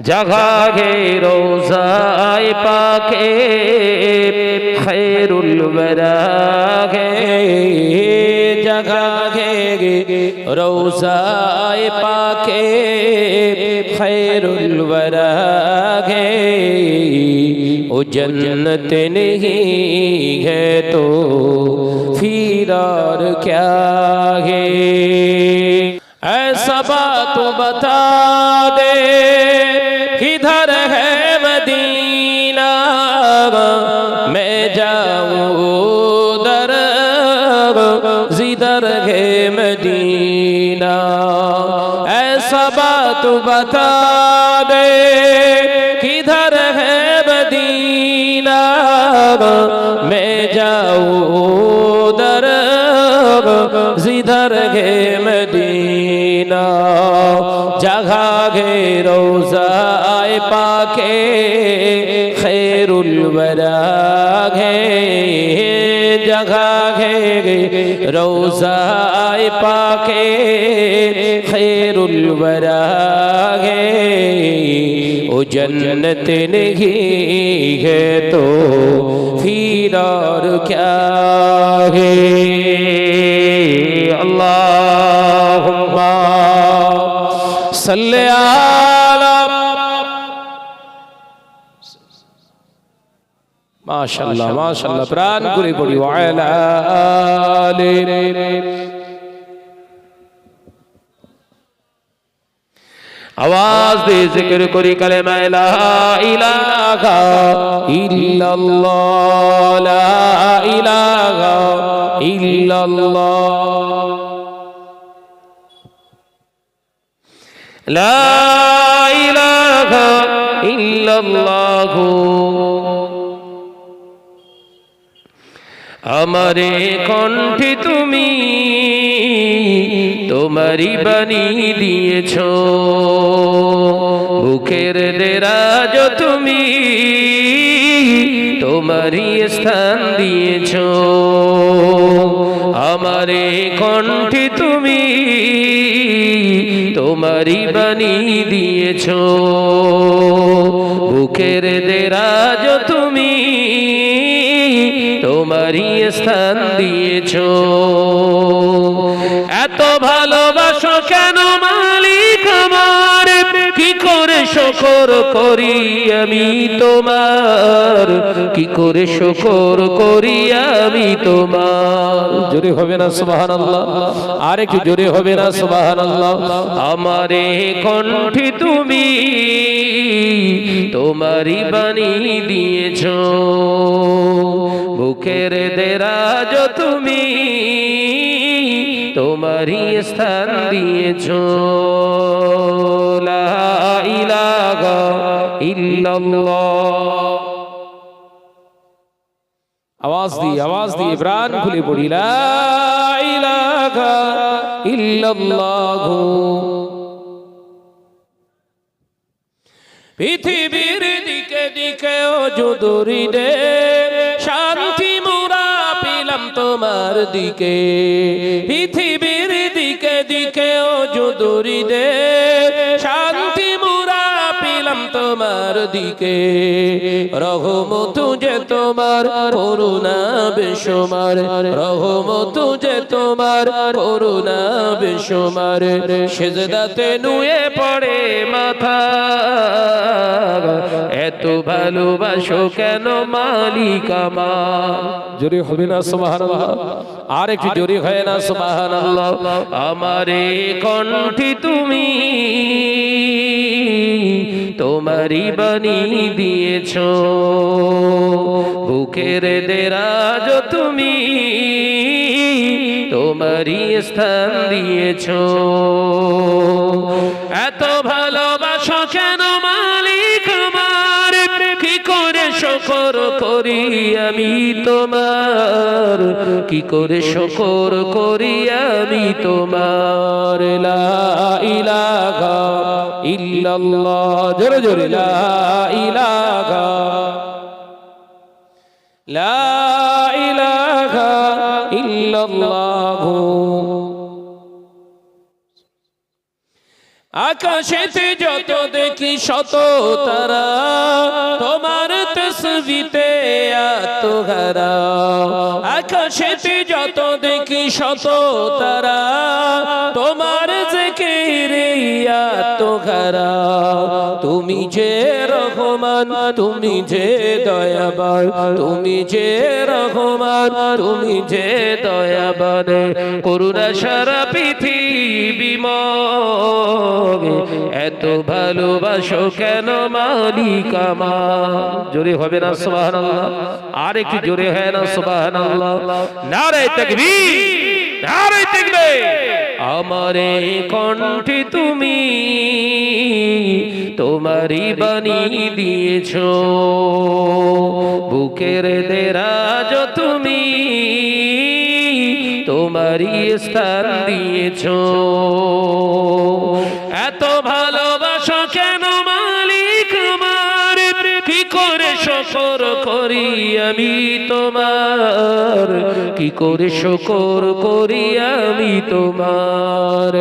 जगह गे रोज़ाए पाके खैरुल वरा गे जगह गे रोज़ाए पाके खैरुल वरा गे ओ जन्नत नहीं है तो फिर और क्या है। ऐसा बात बता दे किधर है मदीना मैं जाऊं उधर जिधर है मदीना। ऐसा बात बता दे किधर है मदीना मैं जाऊं उधर जिधर है मदीना। जगह गे रोज़ाए पाके खैरुल वरा गे जगह गे रोज़ाए पाके खैरुल वरा गे ओ जन्नत नहीं है तो फिर और क्या है। अल्लाहुम्मा सल्ले अला माशाअल्लाह माशाअल्लाह प्राण করে পড়ি ওয়ালা আলে। आवाज दे जिक्र करी कलेमा ला इलाहा इल्लल्लाह ला इलाहा इल्लल्लाह ला इलाहा इल्लल्लाह। हमारे कंठे तुमी तुम्हारी बनी दिएछो बुकेर देराज तुमी तुम्हारी स्थान दिएछो। हमारे कंठे तुमी तुम्हारी बनी दिएछो बुकेर देराज तुमी तुम्हारी स्थान दिएछो। এত ভালোবাসো কেন মালিক আমার কি করে শুকর করি আমি তোমার কি করে শুকর করি আমি তোমার। জোরে হবে না সুবহানাল্লাহ আর একটু জোরে হবে না সুবহানাল্লাহ। আমারে কণ্ঠে তুমি তোমারই বাণী দিয়েছো বুকের দেরাজ তুমি तुम्हारी स्थान दिएछो। ला इलाहा इल्लल्लाह। आवाज दी प्राण खुले पड़ी ला इलाहा इल्लल्लाह। पृथिवीर दिके दिके ओ जुदुरी दे शांति मुरा पेलाम तुम्हार दिके। पृथिवीर दिके दिके ओ जुदुरी दे शांति मुरा पेलाम तुम्हार दिके। रहमत तुझे तुम्हार करुणा बेशुमार रहमत तुझे तुम्हार करुणा बेशुमार। सिजदाते नुয়ে পড়ে মাথা এত ভালোবাসো কেন মালিক আমার। জোরে হবে না সুবহানাল্লাহ আর একটু জোরে হয় না সুবহানাল্লাহ। আমারে কণ্ঠে তুমি তোমারই বাণী দিয়েছো বুকের দেরাজ তুমি তোমারই স্থান দিয়েছো। এত ভালোবাসো কেন মালিক আমার কি করে শুকর করি আমি তোমার কি করে শুকর করি আমি তোমার। লা ইলাহা ইল্লাল্লাহ জোরে জোরে লা ইলাহা লা ইলাহা ইল্লাল্লাহ। আকাশেতে যত দেখি শত তারা, তোমার তসবিতে আত্মহারা। আকাশেতে যত দেখি শত তারা, তোমার জিকিরে আত্মহারা। তুমি যে রহমান, তুমি যে দয়াবান, তুমি যে রহমান, তুমি যে দয়াবান। করুণা সারা পৃথিবী এত ভালোবাসো কেন মালিক আমার। জোরে হবে না সুবহানাল্লাহ? আর একটু জোরে হয় না সুবহানাল্লাহ? নারে তাকবীর, নারে তাকবীর। আমারে কণ্ঠে তুমি তোমারই বাণী দিয়েছো, বুকের দেরাজ তুমি তোমারই স্থান দিয়েছো। এত ভালোবাসা কেন মালিক আমার, কি করে শুকর করি আমি তোমার, কি করে শুকর করি আমি তোমার।